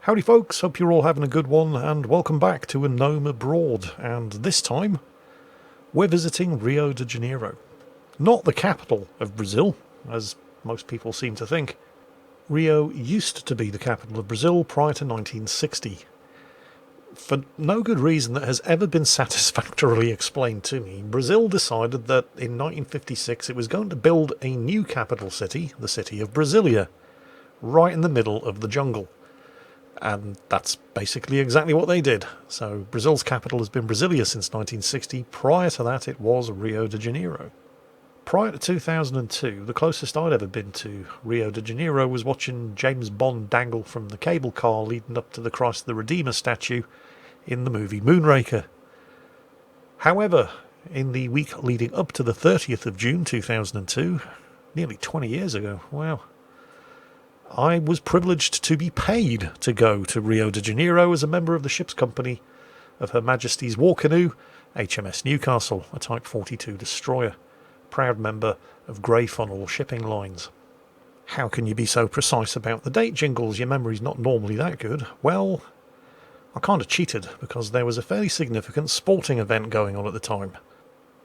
Howdy folks, hope you're all having a good one, and welcome back to a Gnome Abroad, and this time we're visiting Rio de Janeiro. Not the capital of Brazil, as most people seem to think. Rio used to be the capital of Brazil prior to 1960. For no good reason that has ever been satisfactorily explained to me, Brazil decided that in 1956 it was going to build a new capital city, the city of Brasilia, right in the middle of the jungle. And that's basically exactly what they did. So Brazil's capital has been Brasilia since 1960. Prior to that, it was Rio de Janeiro. Prior to 2002, the closest I'd ever been to Rio de Janeiro was watching James Bond dangle from the cable car leading up to the Christ the Redeemer statue in the movie Moonraker. However, in the week leading up to the 30th of June 2002, nearly 20 years ago, wow, I was privileged to be paid to go to Rio de Janeiro as a member of the ship's company of Her Majesty's War Canoe, HMS Newcastle, a Type 42 destroyer, proud member of Grey Funnel Shipping Lines. How can you be so precise about the date, Jingles? Your memory's not normally that good. Well, I kind of cheated because there was a fairly significant sporting event going on at the time.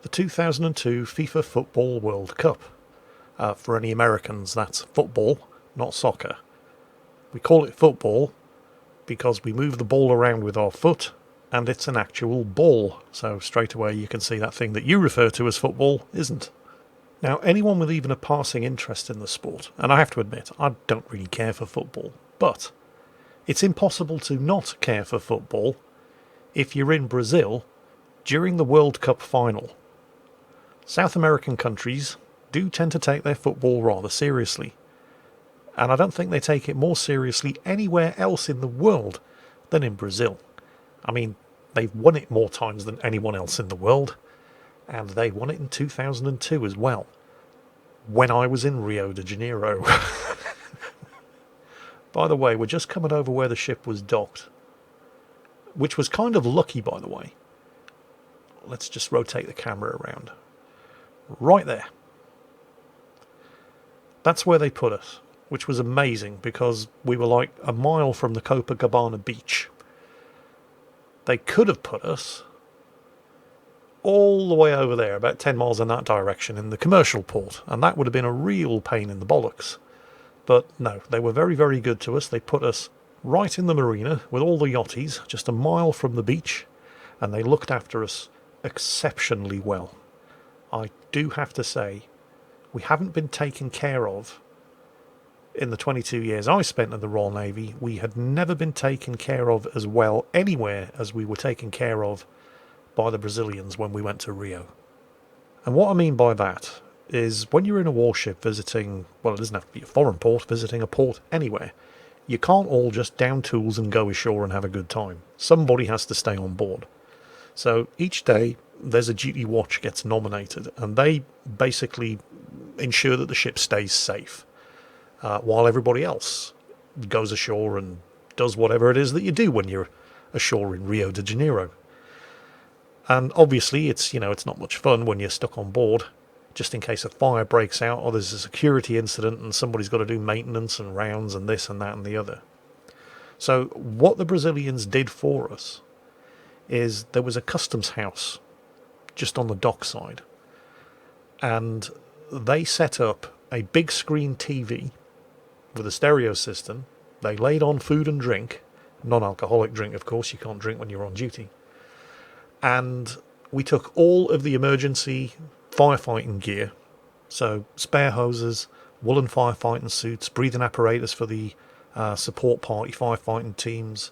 The 2002 FIFA Football World Cup. For any Americans, that's football, not soccer. We call it football because we move the ball around with our foot and it's an actual ball. So straight away you can see that thing that you refer to as football isn't. Now, anyone with even a passing interest in the sport, and I have to admit, I don't really care for football, but it's impossible to not care for football if you're in Brazil during the World Cup final. South American countries do tend to take their football rather seriously. And I don't think they take it more seriously anywhere else in the world than in Brazil. I mean, they've won it more times than anyone else in the world, and they won it in 2002 as well, when I was in Rio de Janeiro. By the way, we're just coming over where the ship was docked, which was kind of lucky, by the way. Let's just rotate the camera around. Right there. That's where they put us, which was amazing because we were like a mile from the Copacabana Beach. They could have put us all the way over there, about 10 miles in that direction, in the commercial port, and that would have been a real pain in the bollocks. But no, they were very, very good to us. They put us right in the marina with all the yachties, just a mile from the beach, and they looked after us exceptionally well. I do have to say, we haven't been taken care of. In the 22 years I spent in the Royal Navy, we had never been taken care of as well anywhere as we were taken care of by the Brazilians when we went to Rio. And what I mean by that is when you're in a warship visiting, well, it doesn't have to be a foreign port, visiting a port anywhere, you can't all just down tools and go ashore and have a good time. Somebody has to stay on board. So each day there's a duty watch gets nominated, and they basically ensure that the ship stays safe. While everybody else goes ashore and does whatever it is that you do when you're ashore in Rio de Janeiro. And obviously it's not much fun when you're stuck on board, just in case a fire breaks out or there's a security incident and somebody's got to do maintenance and rounds and this and that and the other. So what the Brazilians did for us is there was a customs house just on the dockside, and they set up a big screen TV with a stereo system. They laid on food and drink, non-alcoholic drink, of course, you can't drink when you're on duty. And we took all of the emergency firefighting gear, so spare hoses, woolen firefighting suits, breathing apparatus for the support party firefighting teams,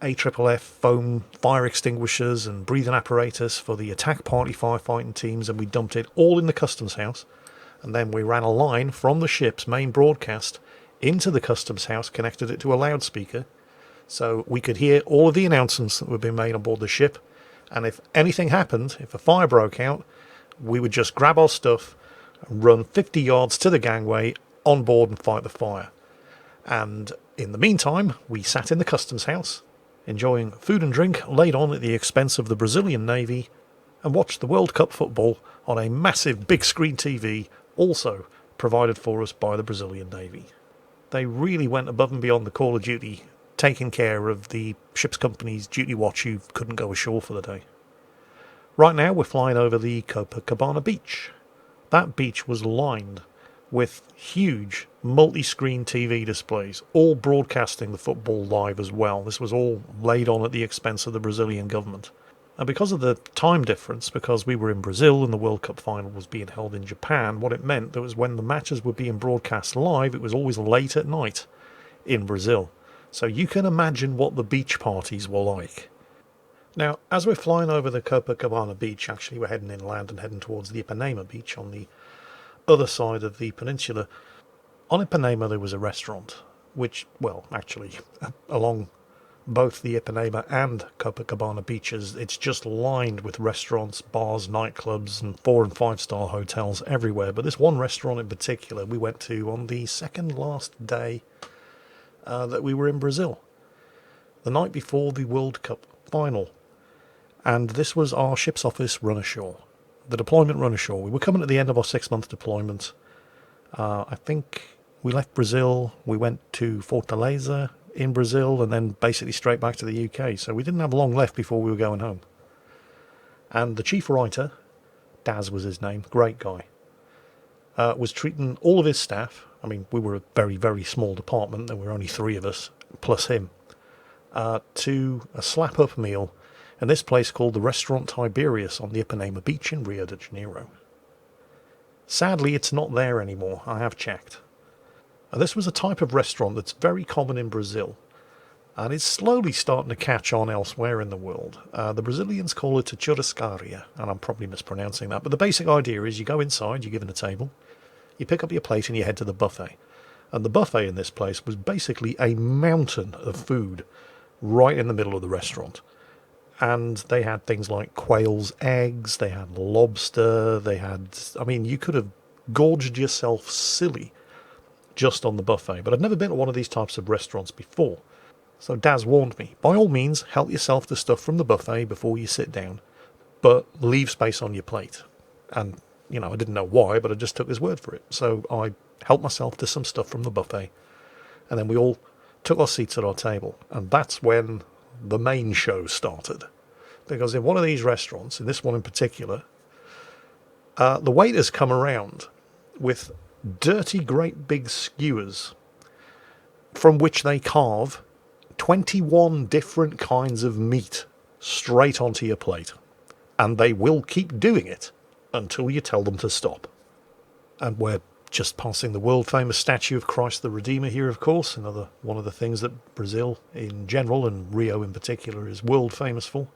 AFFF foam fire extinguishers and breathing apparatus for the attack party firefighting teams, and we dumped it all in the customs house. And then we ran a line from the ship's main broadcast into the customs house, connected it to a loudspeaker, so we could hear all of the announcements that were being made on board the ship. And if anything happened, if a fire broke out, we would just grab our stuff and run 50 yards to the gangway on board and fight the fire. And in the meantime, we sat in the customs house, enjoying food and drink laid on at the expense of the Brazilian Navy, and watched the World Cup football on a massive big screen TV, also provided for us by the Brazilian Navy. They really went above and beyond the Call of Duty taking care of the ship's company's duty watch who couldn't go ashore for the day. Right now we're flying over the Copacabana Beach. That beach was lined with huge multi-screen TV displays, all broadcasting the football live as well. This was all laid on at the expense of the Brazilian government. And because of the time difference, because we were in Brazil and the World Cup final was being held in Japan, what it meant was when the matches were being broadcast live, it was always late at night in Brazil. So you can imagine what the beach parties were like. Now, as we're flying over the Copacabana Beach, actually we're heading inland and heading towards the Ipanema Beach on the other side of the peninsula. On Ipanema there was a restaurant, which, well, actually, along both the Ipanema and Copacabana beaches, it's just lined with restaurants, bars, nightclubs, and 4- and 5-star hotels everywhere. But this one restaurant in particular we went to on the second last day that we were in Brazil, the night before the World Cup final. And this was our ship's office run ashore, the deployment run ashore. We were coming at the end of our 6-month deployment. I think we left Brazil, we went to Fortaleza in Brazil, and then basically straight back to the UK. So we didn't have long left before we were going home. And the chief writer, Daz was his name, great guy, was treating all of his staff. I mean, we were a very, very small department. There were only 3 of us, plus him, to a slap-up meal in this place called the Restaurant Tiberius on the Ipanema Beach in Rio de Janiero. Sadly, it's not there anymore. I have checked. This was a type of restaurant that's very common in Brazil, and is slowly starting to catch on elsewhere in the world. The Brazilians call it a churrascaria, and I'm probably mispronouncing that, but the basic idea is you go inside, you're given a table, you pick up your plate and you head to the buffet. And the buffet in this place was basically a mountain of food right in the middle of the restaurant. And they had things like quail's eggs, they had lobster, they had... I mean, you could have gorged yourself silly just on the buffet. But I'd never been to one of these types of restaurants before. So Daz warned me, by all means, help yourself to stuff from the buffet before you sit down, but leave space on your plate. And, you know, I didn't know why, but I just took his word for it. So I helped myself to some stuff from the buffet. And then we all took our seats at our table. And that's when the main show started. Because in one of these restaurants, in this one in particular, the waiters come around with dirty great big skewers from which they carve 21 different kinds of meat straight onto your plate. And they will keep doing it until you tell them to stop. And we're just passing the world-famous statue of Christ the Redeemer here, of course. Another one of the things that Brazil in general, and Rio in particular, is world-famous for.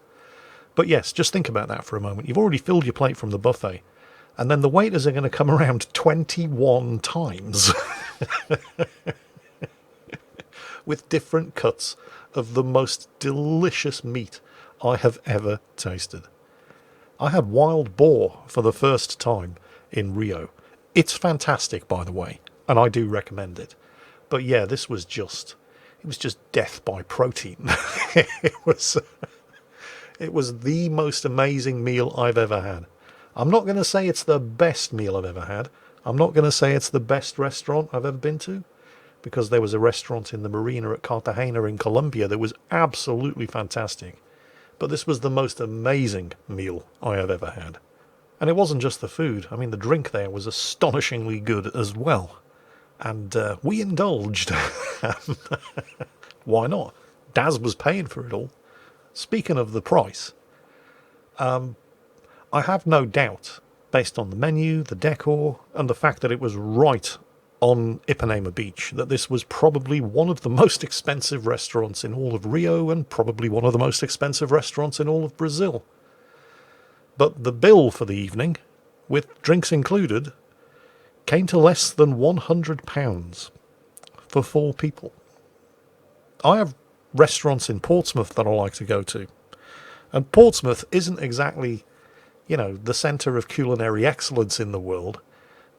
But yes, just think about that for a moment. You've already filled your plate from the buffet, and then the waiters are going to come around 21 times with different cuts of the most delicious meat I have ever tasted. I had wild boar for the first time in Rio. It's fantastic, by the way, and I do recommend it. But yeah, this was just... it was just death by protein. It was the most amazing meal I've ever had. I'm not going to say it's the best meal I've ever had. I'm not going to say it's the best restaurant I've ever been to, because there was a restaurant in the Marina at Cartagena in Colombia that was absolutely fantastic. But this was the most amazing meal I have ever had. And it wasn't just the food. I mean, the drink there was astonishingly good as well. And we indulged. Why not? Daz was paying for it all. Speaking of the price, I have no doubt, based on the menu, the decor, and the fact that it was right on Ipanema Beach, that this was probably one of the most expensive restaurants in all of Rio, and probably one of the most expensive restaurants in all of Brazil. But the bill for the evening, with drinks included, came to less than £100 for 4 people. I have restaurants in Portsmouth that I like to go to, and Portsmouth isn't exactly, you know, the centre of culinary excellence in the world,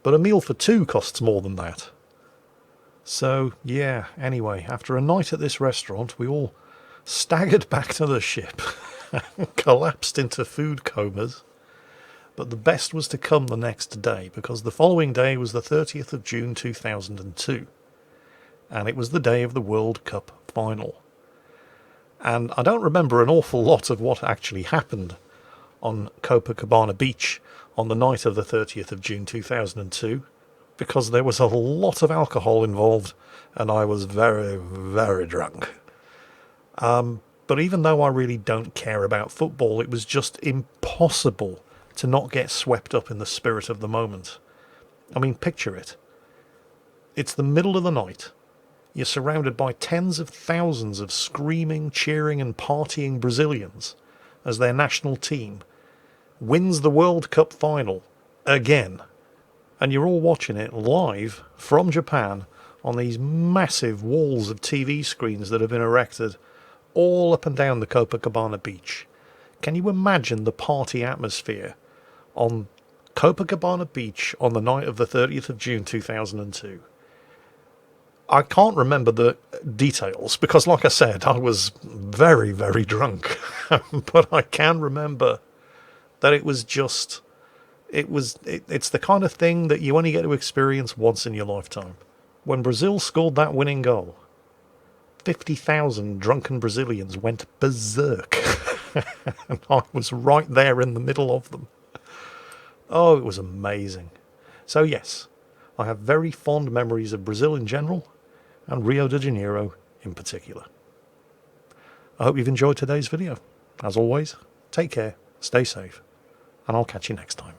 but a meal for 2 costs more than that. So, yeah, anyway, after a night at this restaurant, we all staggered back to the ship, collapsed into food comas, but the best was to come the next day, because the following day was the 30th of June 2002, and it was the day of the World Cup final. And I don't remember an awful lot of what actually happened on Copacabana Beach on the night of the 30th of June 2002, because there was a lot of alcohol involved and I was very, very drunk. But even though I really don't care about football, it was just impossible to not get swept up in the spirit of the moment. I mean, picture it. It's the middle of the night. You're surrounded by tens of thousands of screaming, cheering and partying Brazilians as their national team wins the World Cup final again. And you're all watching it live from Japan on these massive walls of TV screens that have been erected all up and down the Copacabana Beach. Can you imagine the party atmosphere on Copacabana Beach on the night of the 30th of June 2002? I can't remember the details because, like I said, I was very, very drunk. But I can remember that it was just... It's the kind of thing that you only get to experience once in your lifetime. When Brazil scored that winning goal, 50,000 drunken Brazilians went berserk. And I was right there in the middle of them. Oh, it was amazing. So yes, I have very fond memories of Brazil in general, and Rio de Janeiro in particular. I hope you've enjoyed today's video. As always, take care, stay safe, and I'll catch you next time.